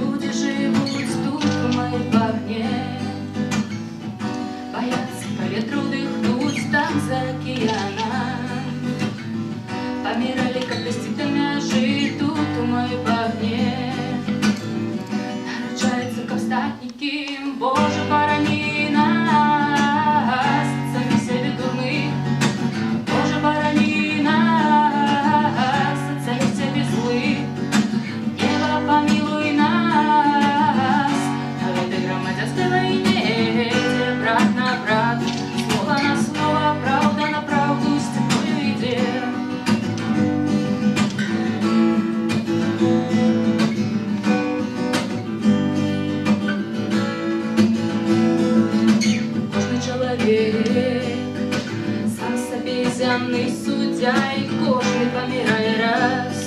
люди живут тут у моей багне, боятся по ветру дыхнуть там за океаном. Помирали, как листья мяжи тут у моей багне. Нарожаются ковстатники, Боже, борони нас, сами себе дурных. Боже, борони нас, сами себе злых. Небо, помилуй нас в этой громадянской войне, где брат на брат, слово на слово, правда на правду, стеною идем. Кожный человек сам собі зямний суддя, і кожний помирає раз.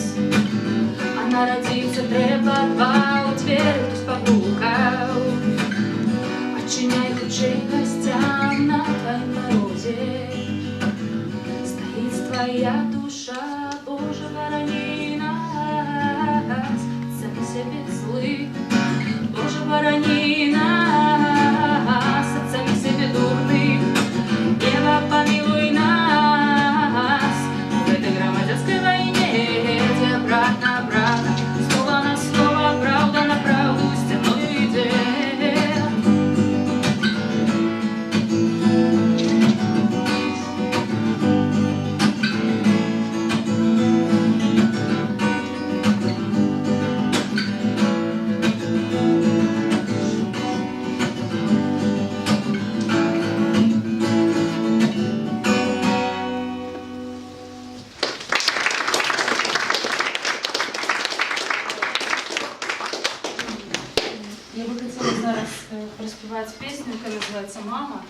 А народиться треба два, у двері хтось побухав. Отчиняй худший гостям на твоем морозе. Стоит твоя душа, Боже, борони нас, сами себе злых. Боже, борони нас, сами себе дурных. Небо, помилуй нас в этой громадянской войне, где брат на брата, слово на слово, правда на правду, стеною идем. Я бы хотела зараз проспевать песню, яка називається «Мама».